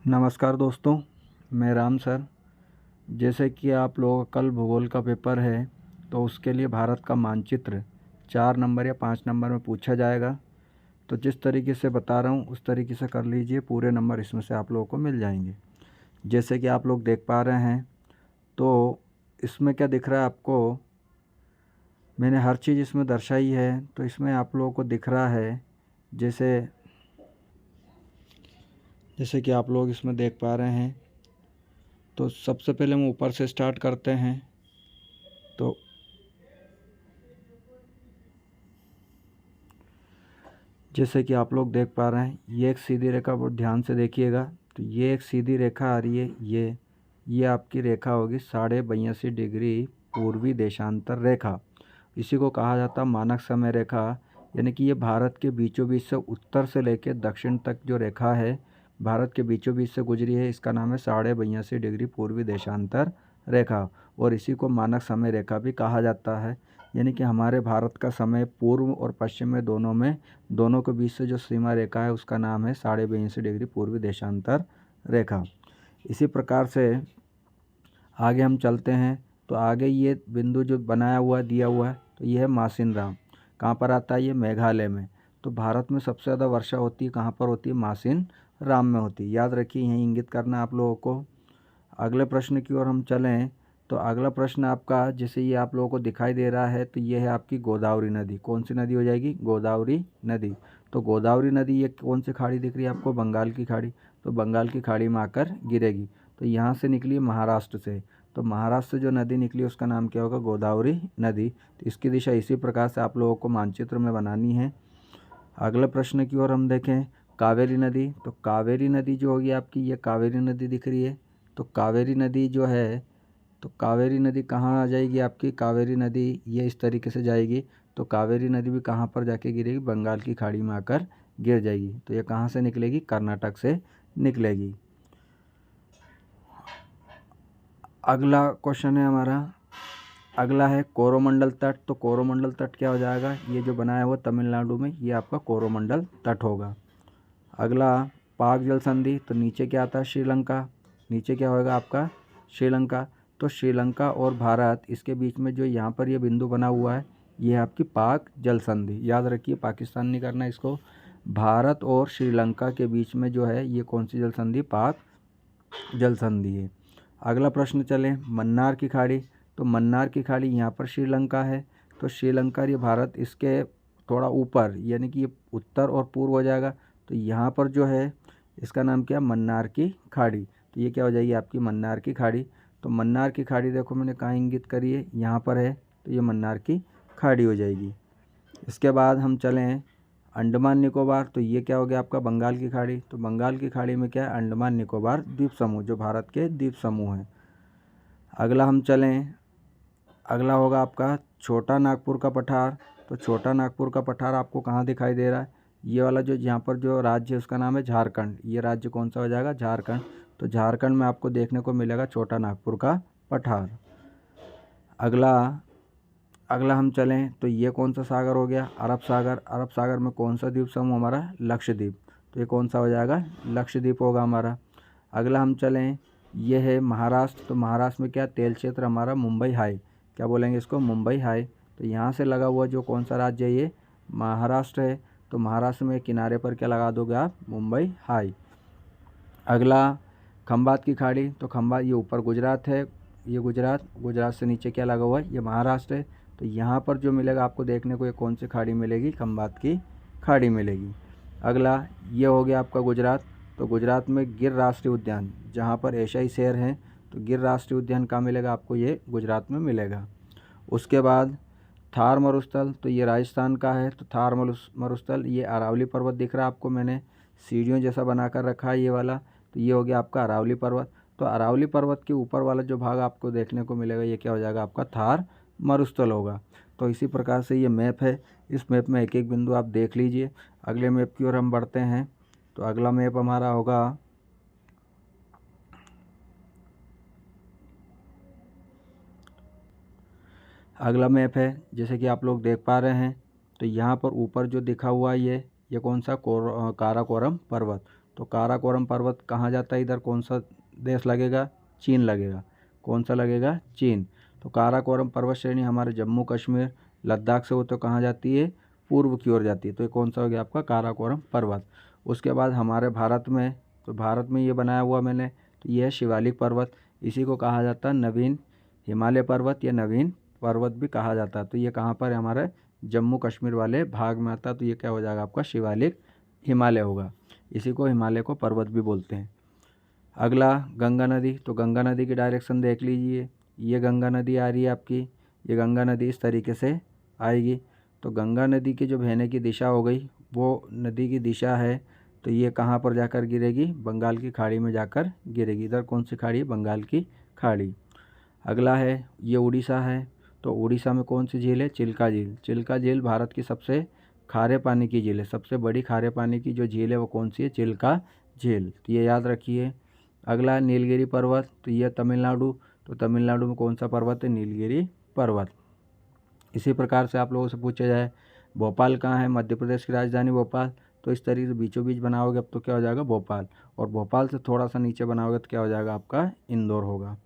नमस्कार दोस्तों, मैं राम सर। जैसे कि आप लोगों का कल भूगोल का पेपर है, तो उसके लिए भारत का मानचित्र 4 नंबर या 5 नंबर में पूछा जाएगा। तो जिस तरीके से बता रहा हूँ उस तरीके से कर लीजिए, पूरे नंबर इसमें से आप लोगों को मिल जाएंगे। जैसे कि आप लोग देख पा रहे हैं, तो इसमें क्या दिख रहा है आपको, मैंने हर चीज़ इसमें दर्शाई है। तो इसमें आप लोगों को दिख रहा है, जैसे जैसे कि आप लोग इसमें देख पा रहे हैं। तो सबसे पहले हम ऊपर से स्टार्ट करते हैं। तो जैसे कि आप लोग देख पा रहे हैं, ये एक सीधी रेखा, बहुत ध्यान से देखिएगा। तो ये एक सीधी रेखा आ रही है, ये आपकी रेखा होगी 82.5 डिग्री पूर्वी देशांतर रेखा। इसी को कहा जाता है मानक समय रेखा। यानी कि ये भारत के बीचों बीच से उत्तर से लेकर दक्षिण तक जो रेखा है, भारत के बीचों बीच से गुजरी है। इसका नाम है 82.5 डिग्री पूर्वी देशांतर रेखा, और इसी को मानक समय रेखा भी कहा जाता है। यानी कि हमारे भारत का समय पूर्व और पश्चिम में दोनों के बीच से जो सीमा रेखा है उसका नाम है 82.5 डिग्री पूर्वी देशांतर रेखा। इसी प्रकार से आगे हम चलते हैं। तो आगे ये बिंदु जो बनाया हुआ दिया हुआ है, तो ये है मासिनराम। कहाँ पर आता है? ये मेघालय में। तो भारत में सबसे ज़्यादा वर्षा होती है कहाँ पर होती है? मासिन राम में होती है। याद रखिए, यहीं इंगित करना आप लोगों को। अगले प्रश्न की ओर हम चलें, तो अगला प्रश्न आपका, जैसे ये आप लोगों को दिखाई दे रहा है, तो ये है आपकी गोदावरी नदी। कौन सी नदी हो जाएगी? गोदावरी नदी। तो गोदावरी नदी ये कौन सी खाड़ी दिख रही है आपको? बंगाल की खाड़ी। तो बंगाल की खाड़ी में आकर गिरेगी। तो यहाँ से निकली महाराष्ट्र से। तो महाराष्ट्र से जो नदी निकली उसका नाम क्या होगा? गोदावरी नदी। तो इसकी दिशा इसी प्रकार से आप लोगों को मानचित्र में बनानी है। अगले प्रश्न की ओर हम देखें, कावेरी नदी। तो कावेरी नदी जो होगी आपकी, ये कावेरी नदी दिख रही है। तो कावेरी नदी जो है, तो कावेरी नदी कहाँ आ जाएगी आपकी? कावेरी नदी ये इस तरीके से जाएगी। तो कावेरी नदी भी कहाँ पर जाके गिरेगी? बंगाल की खाड़ी में आकर गिर जाएगी। तो ये कहाँ से निकलेगी? कर्नाटक से निकलेगी। अगला क्वेश्चन है हमारा, अगला है कोरोमंडल तट। तो कोरोमंडल तट क्या हो जाएगा? ये जो बनाया हुआ तमिलनाडु में, ये आपका कोरोमंडल तट होगा। अगला पाक जल संधि। तो नीचे क्या आता है? श्रीलंका। नीचे क्या होगा आपका? श्रीलंका। तो श्रीलंका और भारत, इसके बीच में जो यहाँ पर ये बिंदु बना हुआ है, ये है आपकी पाक जल संधि। याद रखिए, पाकिस्तान नहीं करना इसको। भारत और श्रीलंका के बीच में जो है, ये कौन सी जल संधि? पाक जल संधि है। अगला प्रश्न चले, मन्नार की खाड़ी। तो मन्नार की खाड़ी यहाँ पर श्रीलंका है। तो श्रीलंका और ये भारत, इसके थोड़ा ऊपर, यानी कि ये उत्तर और पूर्व हो जाएगा। तो यहाँ पर जो है, इसका नाम क्या? मन्नार की खाड़ी। तो ये क्या हो जाएगी आपकी? मन्नार की खाड़ी। तो मन्नार की खाड़ी देखो मैंने कहाँ इंगित करी है? यहाँ पर है। तो ये मन्नार की खाड़ी हो जाएगी। इसके बाद हम चलें अंडमान निकोबार। तो ये क्या हो गया आपका? बंगाल की खाड़ी। तो बंगाल की खाड़ी में क्या है? अंडमान निकोबार द्वीप समूह, जो भारत के द्वीप समूह हैं। अगला हम चलें, अगला होगा आपका छोटा नागपुर का पठार। तो छोटा नागपुर का पठार आपको कहाँ दिखाई दे रहा है? ये वाला जो यहाँ पर जो राज्य है उसका नाम है झारखंड। ये राज्य कौन सा हो जाएगा? झारखंड। तो झारखंड में आपको देखने को मिलेगा छोटा नागपुर का पठार। अगला अगला हम चलें, तो ये कौन सा सागर हो गया? अरब सागर। अरब सागर में कौन सा द्वीप समूह हमारा? लक्षद्वीप। तो ये कौन सा हो जाएगा? लक्षद्वीप होगा हमारा। अगला हम चलें, ये है महाराष्ट्र। तो महाराष्ट्र में क्या? तेल क्षेत्र हमारा मुंबई हाई। क्या बोलेंगे इसको? मुंबई हाई। तो यहाँ से लगा हुआ जो कौन सा राज्य है? ये महाराष्ट्र है। तो महाराष्ट्र में किनारे पर क्या लगा दोगे आप? मुंबई हाई। अगला खंबात की खाड़ी। तो खंबात ये ऊपर गुजरात है, ये गुजरात से नीचे क्या लगा हुआ है? ये महाराष्ट्र है। तो यहाँ पर जो मिलेगा आपको देखने को, ये कौन सी खाड़ी मिलेगी? खंबात की खाड़ी मिलेगी। अगला ये हो गया आपका गुजरात। तो गुजरात में गिर राष्ट्रीय उद्यान, जहाँ पर एशियाई शेर हैं, तो गिर राष्ट्रीय उद्यान कहाँ मिलेगा आपको? ये गुजरात में मिलेगा। उसके बाद थार मरुस्थल। तो ये राजस्थान का है। तो थार मरुस्थल, ये अरावली पर्वत दिख रहा है आपको, मैंने सीढ़ियों जैसा बनाकर रखा है ये वाला। तो ये हो गया आपका अरावली पर्वत। तो अरावली पर्वत के ऊपर वाला जो भाग आपको देखने को मिलेगा, ये क्या हो जाएगा आपका? थार मरुस्थल होगा। तो इसी प्रकार से ये मैप है। इस मैप में एक एक बिंदु आप देख लीजिए। अगले मैप की ओर हम बढ़ते हैं। तो अगला मैप हमारा होगा, अगला मैप है जैसे कि आप लोग देख पा रहे हैं। तो यहाँ पर ऊपर जो दिखा हुआ है, ये कौन सा? काराकोरम पर्वत। तो काराकोरम पर्वत कहाँ जाता है, इधर कौन सा देश लगेगा, चीन लगेगा। कौन सा लगेगा, चीन। तो काराकोरम पर्वत श्रेणी हमारे जम्मू कश्मीर लद्दाख से होते कहाँ जाती है, पूर्व की ओर जाती है। तो ये कौन सा हो गया आपका, काराकोरम पर्वत। उसके बाद हमारे भारत में, तो भारत में ये बनाया हुआ मैंने, तो ये है शिवालिक पर्वत। इसी को कहा जाता है नवीन हिमालय पर्वत या नवीन पर्वत भी कहा जाता है। तो ये कहाँ पर है, हमारे जम्मू कश्मीर वाले भाग में आता है। तो ये क्या हो जाएगा आपका, शिवालिक हिमालय होगा। इसी को हिमालय को पर्वत भी बोलते हैं। अगला गंगा नदी। तो गंगा नदी की डायरेक्शन देख लीजिए, ये गंगा नदी आ रही है आपकी, ये गंगा नदी इस तरीके से आएगी। तो गंगा नदी की जो बहने की दिशा हो गई, वो नदी की दिशा है, तो ये कहाँ पर जाकर गिरेगी, बंगाल की खाड़ी में जाकर गिरेगी। इधर कौन सी खाड़ी, बंगाल की खाड़ी। अगला है ये उड़ीसा है। तो उड़ीसा में कौन सी झील है, चिल्का झील। चिल्का झील भारत की सबसे खारे पानी की झील है। सबसे बड़ी खारे पानी की जो झील है वो कौन सी है, चिल्का झील। तो ये याद रखिए। अगला है नीलगिरी पर्वत। तो ये तमिलनाडु, तो तमिलनाडु में कौन सा पर्वत है, नीलगिरी पर्वत। इसी प्रकार से आप लोगों से पूछा जाए भोपाल कहाँ है, मध्य प्रदेश की राजधानी भोपाल। तो इस तरीके से बीचों बीच बनाओगे अब तो क्या हो जाएगा, भोपाल। और भोपाल से थोड़ा सा नीचे बनाओगे तो क्या हो जाएगा आपका, इंदौर होगा।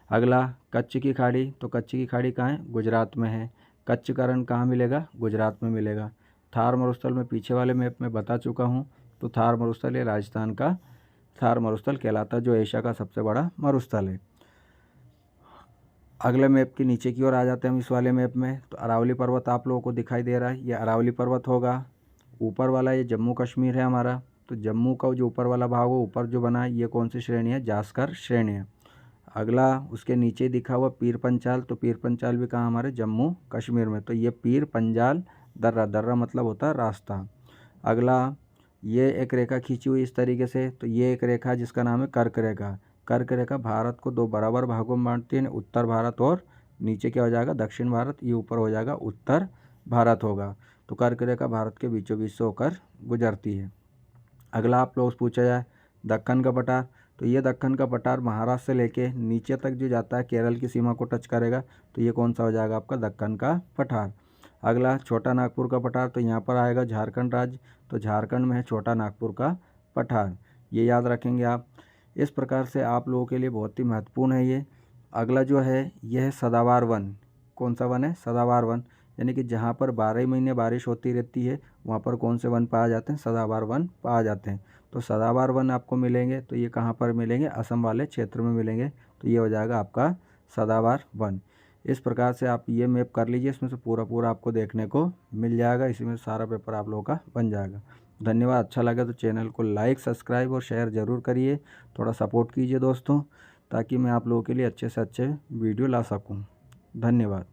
अगला कच्छ की खाड़ी। तो कच्छ की खाड़ी कहाँ है, गुजरात में है। कच्छ का रण कहाँ मिलेगा, गुजरात में मिलेगा। थार मरुस्थल में पीछे वाले मैप में बता चुका हूँ। तो थार मरुस्थल ये राजस्थान का थार मरुस्थल कहलाता है, जो एशिया का सबसे बड़ा मरुस्थल है। अगले मैप के नीचे की ओर आ जाते हैं हम इस वाले मैप में। तो अरावली पर्वत आप लोगों को दिखाई दे रहा है, ये अरावली पर्वत होगा। ऊपर वाला ये जम्मू कश्मीर है हमारा। तो जम्मू का जो ऊपर वाला भाग हो, ऊपर जो बना है, ये कौन सी श्रेणी है, जास्कर श्रेणी है। अगला उसके नीचे दिखा हुआ पीर पंचाल। तो पीर पंचाल भी कहाँ, हमारे जम्मू कश्मीर में। तो ये पीर पंजाल दर्रा, दर्रा मतलब होता है रास्ता। अगला ये एक रेखा खींची हुई इस तरीके से। तो ये एक रेखा जिसका नाम है कर्क रेखा। कर्क रेखा भारत को दो बराबर भागों में बांटती है, उत्तर भारत और नीचे क्या हो जाएगा, दक्षिण भारत। ये ऊपर हो जाएगा उत्तर भारत होगा। तो कर्क रेखा भारत के बीचों बीच से होकर गुजरती है। अगला आप लोग पूछा जाए दक्कन का पठार। तो ये दक्कन का पठार महाराष्ट्र से लेके नीचे तक जो जाता है केरल की सीमा को टच करेगा। तो ये कौन सा हो जाएगा आपका, दक्कन का पठार। अगला छोटा नागपुर का पठार। तो यहाँ पर आएगा झारखंड राज्य। तो झारखंड में है छोटा नागपुर का पठार, ये याद रखेंगे आप। इस प्रकार से आप लोगों के लिए बहुत ही महत्वपूर्ण है ये। अगला जो है यह है सदाबहार वन। कौन सा वन है, सदाबहार वन। यानी कि जहाँ पर 12 महीने बारिश होती रहती है, वहाँ पर कौन से वन पाए जाते हैं, सदाबहार वन पाए जाते हैं। तो सदाबहार वन आपको मिलेंगे, तो ये कहाँ पर मिलेंगे, असम वाले क्षेत्र में मिलेंगे। तो ये हो जाएगा आपका सदाबहार वन। इस प्रकार से आप ये मैप कर लीजिए, इसमें से पूरा पूरा आपको देखने को मिल जाएगा। इसी में सारा पेपर आप लोगों का बन जाएगा। धन्यवाद। अच्छा लगा तो चैनल को लाइक, सब्सक्राइब और शेयर ज़रूर करिए। थोड़ा सपोर्ट कीजिए दोस्तों, ताकि मैं आप लोगों के लिए अच्छे से अच्छे वीडियो ला सकूं। धन्यवाद।